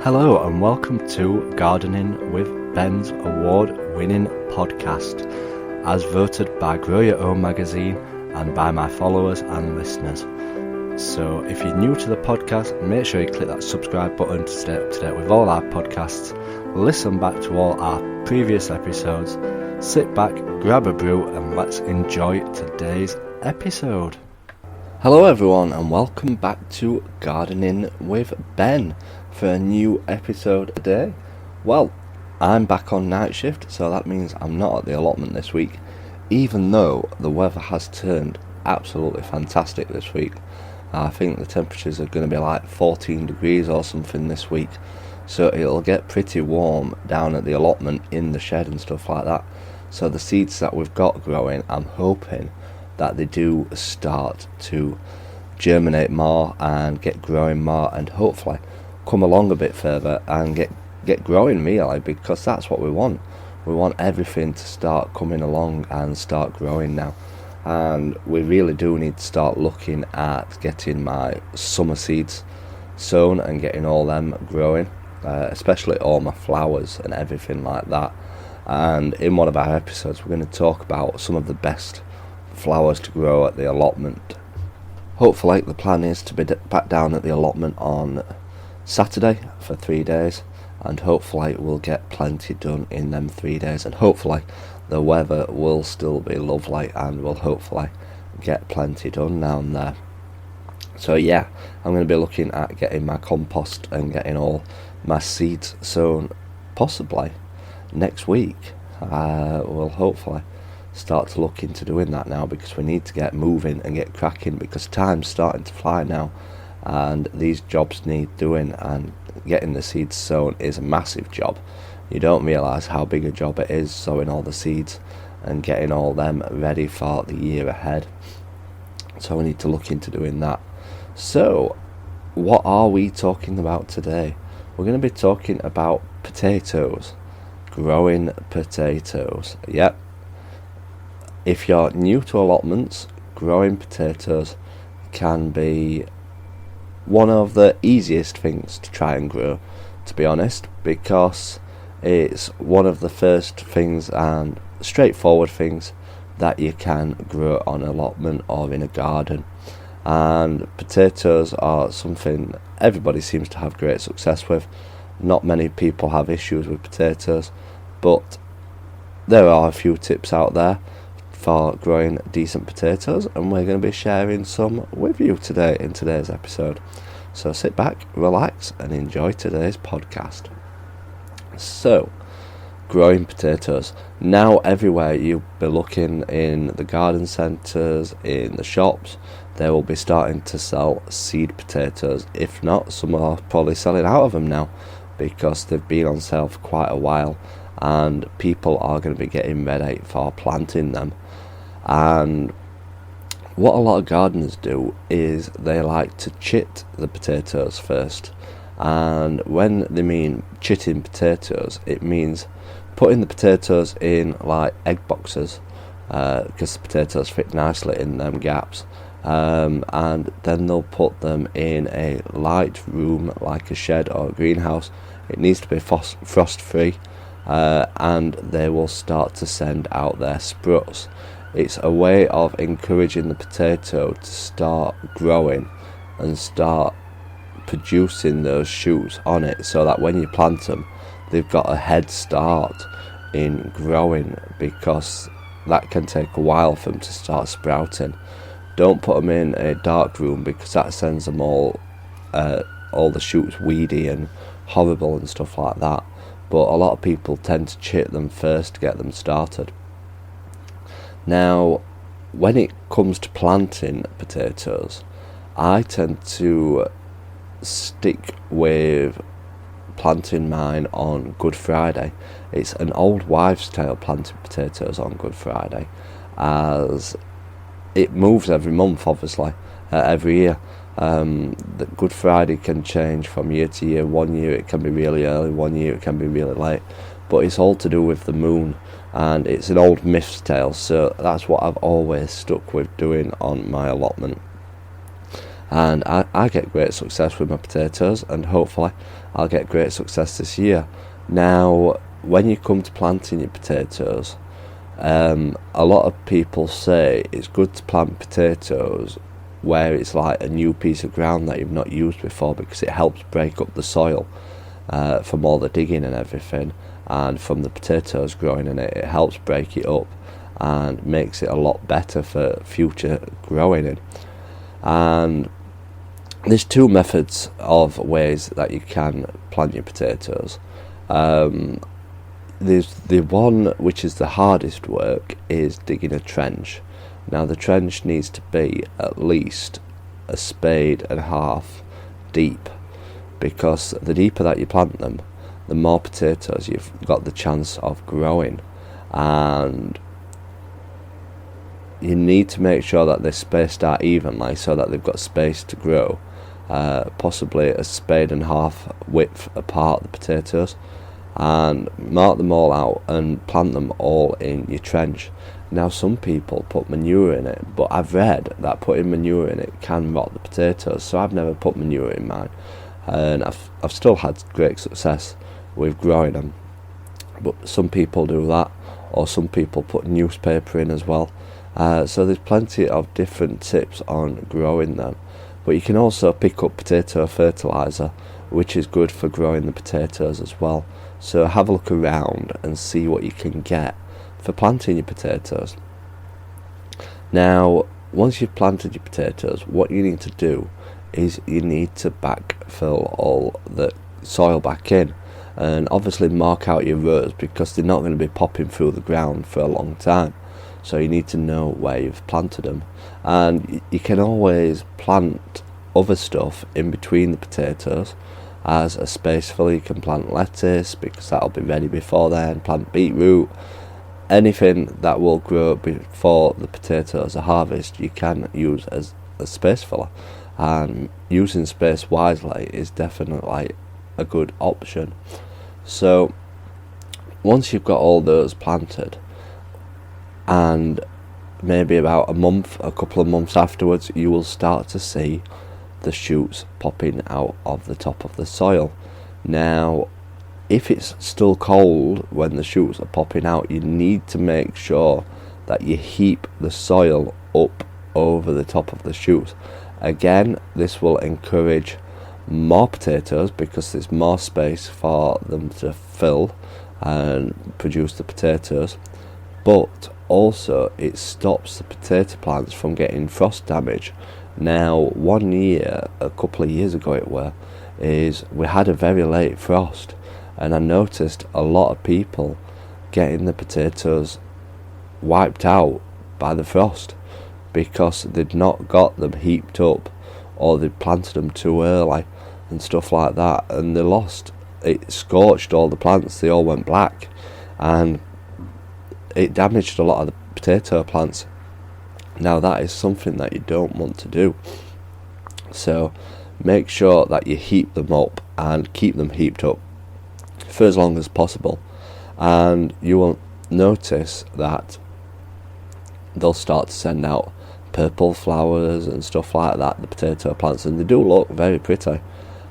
Hello and welcome to Gardening with Ben's award-winning podcast, as voted by Grow Your Own magazine and by my followers and listeners. So if you're new to the podcast, make sure you click that subscribe button to stay up to date with all our podcasts, listen back to all our previous episodes, sit back, grab a brew and let's enjoy today's episode. Hello everyone and welcome back to Gardening with Ben for a new episode today. Well, I'm back on night shift, so that means I'm not at the allotment this week, even though the weather has turned absolutely fantastic this week. I think the temperatures are going to be like 14 degrees or something this week, so it'll get pretty warm down at the allotment in the shed and stuff like that. So the seeds that we've got growing, I'm hoping that they do start to germinate more and get growing more and hopefully come along a bit further and get growing really, because that's what we want. We want everything to start coming along and start growing now, and we really do need to start looking at getting my summer seeds sown and getting all them growing, especially all my flowers and everything like that. And in one of our episodes we're going to talk about some of the best flowers to grow at the allotment. Hopefully the plan is to be back down at the allotment on Saturday for 3 days, and hopefully we'll get plenty done in them 3 days, and hopefully the weather will still be lovely and we'll hopefully get plenty done down there. So yeah, I'm going to be looking at getting my compost and getting all my seeds sown possibly next week. We'll hopefully start to look into doing that now, because we need to get moving and get cracking, because time's starting to fly now and these jobs need doing, and getting the seeds sown is a massive job. You don't realise how big a job it is sowing all the seeds and getting all them ready for the year ahead. So we need to look into doing that. So what are we talking about today? We're going to be talking about potatoes, growing potatoes. Yep. If you're new to allotments, growing potatoes can be one of the easiest things to try and grow, to be honest, because it's one of the first things and straightforward things that you can grow on an allotment or in a garden. And potatoes are something everybody seems to have great success with. Not many people have issues with potatoes, but there are a few tips out there for growing decent potatoes, and we're going to be sharing some with you today in today's episode. So sit back, relax and enjoy today's podcast. So, growing potatoes. Now everywhere you'll be looking in the garden centres, in the shops, they will be starting to sell seed potatoes. If not, some are probably selling out of them now, because they've been on sale for quite a while and people are going to be getting ready for planting them. And what a lot of gardeners do is they like to chit the potatoes first. And when they mean chitting potatoes, it means putting the potatoes in like egg boxes, because the potatoes fit nicely in them gaps, and then they'll put them in a light room like a shed or a greenhouse. It needs to be frost free, and they will start to send out their sprouts. It's a way of encouraging the potato to start growing and start producing those shoots on it, so that when you plant them they've got a head start in growing, because that can take a while for them to start sprouting. Don't put them in a dark room, because that sends them all the shoots weedy and horrible and stuff like that. But a lot of people tend to chit them first to get them started. Now, when it comes to planting potatoes, I tend to stick with planting mine on Good Friday. It's an old wives' tale, planting potatoes on Good Friday, as it moves every month, obviously, every year. The Good Friday can change from year to year. One year it can be really early, one year it can be really late, but it's all to do with the moon, and it's an old myth's tale, so that's what I've always stuck with doing on my allotment. and I get great success with my potatoes, and hopefully I'll get great success this year. Now, when you come to planting your potatoes, a lot of people say it's good to plant potatoes where it's like a new piece of ground that you've not used before, because it helps break up the soil from all the digging and everything, and from the potatoes growing in it. It helps break it up and makes it a lot better for future growing in. And there's two methods of ways that you can plant your potatoes. There's the one which is the hardest work, is digging a trench. Now the trench needs to be at least a spade and a half deep, because the deeper that you plant them, the more potatoes you've got the chance of growing. And you need to make sure that they're spaced out evenly so that they've got space to grow, possibly a spade and a half width apart, the potatoes, and mark them all out and plant them all in your trench. Now some people put manure in it, but I've read that putting manure in it can rot the potatoes, so I've never put manure in mine, and I've still had great success with growing them. But some people do that, or some people put newspaper in as well. So there's plenty of different tips on growing them. But you can also pick up potato fertiliser, which is good for growing the potatoes as well. So have a look around and see what you can get for planting your potatoes. Now, once you've planted your potatoes, what you need to do is you need to backfill all the soil back in, and obviously mark out your rows, because they're not going to be popping through the ground for a long time. So you need to know where you've planted them, and you can always plant other stuff in between the potatoes as a space filler. You can plant lettuce, because that'll be ready before then. Plant beetroot, anything that will grow before the potatoes are harvested, you can use as a space filler. And using space wisely is definitely a good option. So once you've got all those planted, and maybe about a couple of months afterwards, you will start to see the shoots popping out of the top of the soil. Now, if it's still cold when the shoots are popping out, you need to make sure that you heap the soil up over the top of the shoots. Again, this will encourage more potatoes, because there's more space for them to fill and produce the potatoes, but also it stops the potato plants from getting frost damage. Now, one year, a couple of years ago we had a very late frost, and I noticed a lot of people getting the potatoes wiped out by the frost, because they'd not got them heaped up, or they'd planted them too early and stuff like that, and it scorched all the plants. They all went black, and it damaged a lot of the potato plants. Now that is something that you don't want to do, so make sure that you heap them up and keep them heaped up for as long as possible, and you will notice that they'll start to send out purple flowers and stuff like that, the potato plants, and they do look very pretty.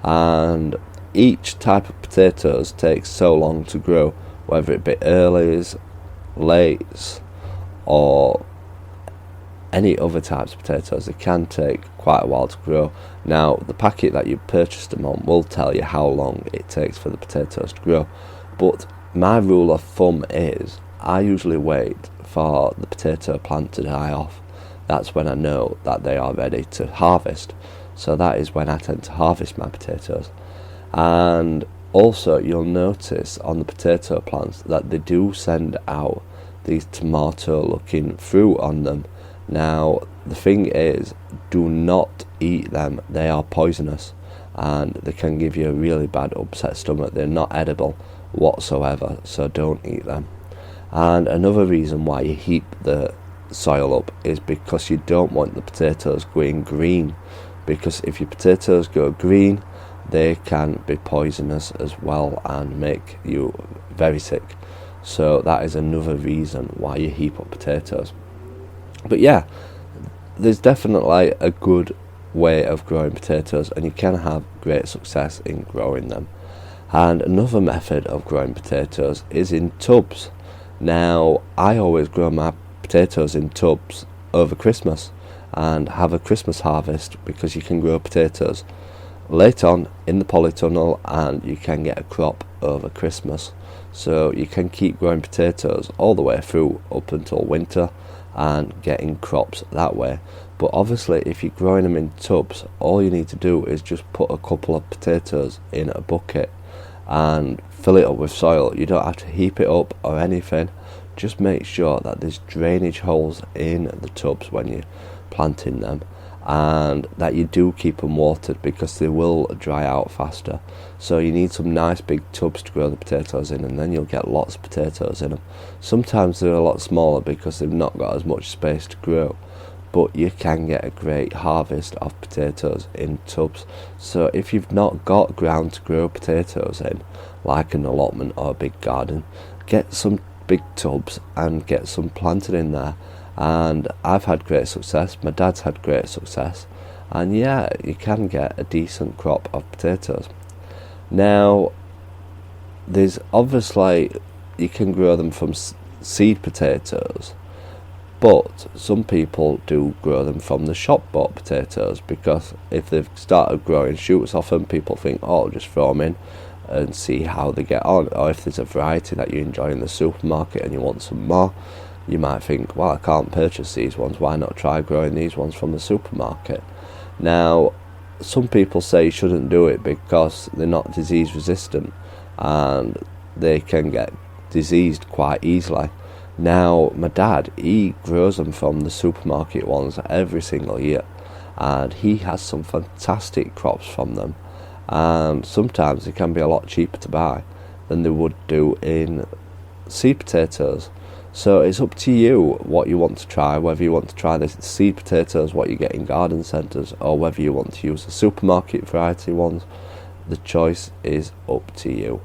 And each type of potatoes takes so long to grow, whether it be earlies, lates, or any other types of potatoes. They can take quite a while to grow. Now, the packet that you purchased them on will tell you how long it takes for the potatoes to grow, but my rule of thumb is I usually wait for the potato plant to die off. That's when I know that they are ready to harvest. So that is when I tend to harvest my potatoes. And also, you'll notice on the potato plants that they do send out these tomato looking fruit on them. Now, the thing is, do not eat them. They are poisonous, and they can give you a really bad upset stomach. They're not edible whatsoever, so don't eat them. And another reason why you heap the soil up is because you don't want the potatoes going green, because if your potatoes go green, they can be poisonous as well and make you very sick. So that is another reason why you heap up potatoes. But yeah, there's definitely a good way of growing potatoes, and you can have great success in growing them. And another method of growing potatoes is in tubs. Now, I always grow my potatoes in tubs over Christmas and have a Christmas harvest, because you can grow potatoes late on in the polytunnel and you can get a crop over Christmas. So you can keep growing potatoes all the way through up until winter and getting crops that way. But obviously, if you're growing them in tubs, all you need to do is just put a couple of potatoes in a bucket and fill it up with soil. You don't have to heap it up or anything. Just make sure that there's drainage holes in the tubs when you're planting them, and that you do keep them watered, because they will dry out faster. So you need some nice big tubs to grow the potatoes in, and then you'll get lots of potatoes in them. Sometimes they're a lot smaller because they've not got as much space to grow, but you can get a great harvest of potatoes in tubs. So if you've not got ground to grow potatoes in, like an allotment or a big garden, get some big tubs and get some planted in there. And I've had great success, my dad's had great success, and yeah, you can get a decent crop of potatoes. Now, there's obviously, you can grow them from seed potatoes, but some people do grow them from the shop bought potatoes, because if they've started growing shoots off them, people think, oh, just throw them in and see how they get on. Or if there's a variety that you enjoy in the supermarket and you want some more, you might think, well, I can't purchase these ones, why not try growing these ones from the supermarket? Now, some people say you shouldn't do it because they're not disease resistant and they can get diseased quite easily. Now, my dad, he grows them from the supermarket ones every single year, and he has some fantastic crops from them, and sometimes they can be a lot cheaper to buy than they would do in seed potatoes. So it's up to you what you want to try, whether you want to try the seed potatoes, what you get in garden centres, or whether you want to use the supermarket variety ones. The choice is up to you.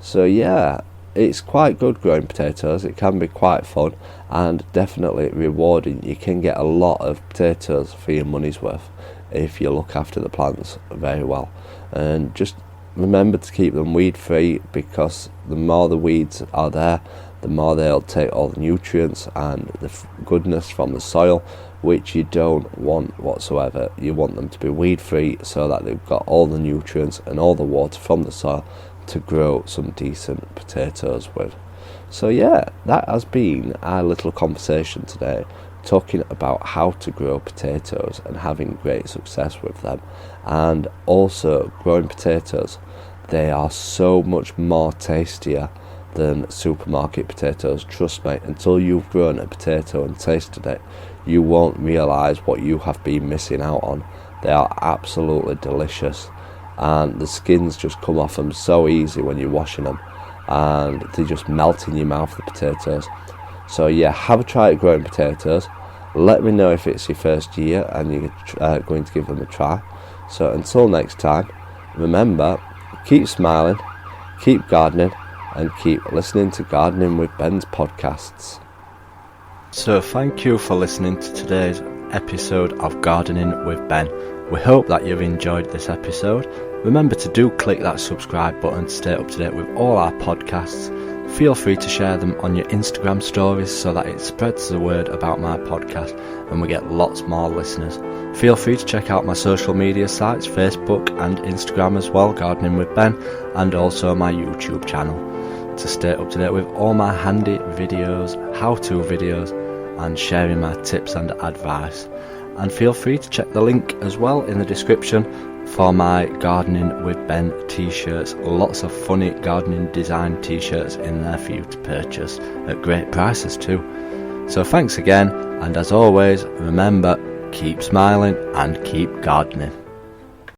So yeah, it's quite good growing potatoes. It can be quite fun and definitely rewarding. You can get a lot of potatoes for your money's worth if you look after the plants very well. And just remember to keep them weed free, because the more the weeds are there, the more they'll take all the nutrients and the goodness from the soil, which you don't want whatsoever. You want them to be weed free so that they've got all the nutrients and all the water from the soil to grow some decent potatoes with. So yeah, that has been our little conversation today, talking about how to grow potatoes and having great success with them. And also growing potatoes, they are so much more tastier than supermarket potatoes. Trust me, until you've grown a potato and tasted it, you won't realise what you have been missing out on. They are absolutely delicious, and the skins just come off them so easy when you're washing them, and they just melt in your mouth, the potatoes. So yeah, have a try at growing potatoes. Let me know if it's your first year and you're going to give them a try. So until next time, remember, keep smiling, keep gardening, and keep listening to Gardening with Ben's podcasts. So thank you for listening to today's episode of Gardening with Ben. We hope that you've enjoyed this episode. Remember to do click that subscribe button to stay up to date with all our podcasts. Feel free to share them on your Instagram stories so that it spreads the word about my podcast and we get lots more listeners. Feel free to check out my social media sites, Facebook and Instagram as well, Gardening with Ben, and also my YouTube channel, to stay up to date with all my handy videos, how-to videos, and sharing my tips and advice. And feel free to check the link as well in the description for my Gardening with Ben t-shirts. Lots of funny gardening design t-shirts in there for you to purchase at great prices too. So thanks again, and as always, remember, keep smiling and keep gardening.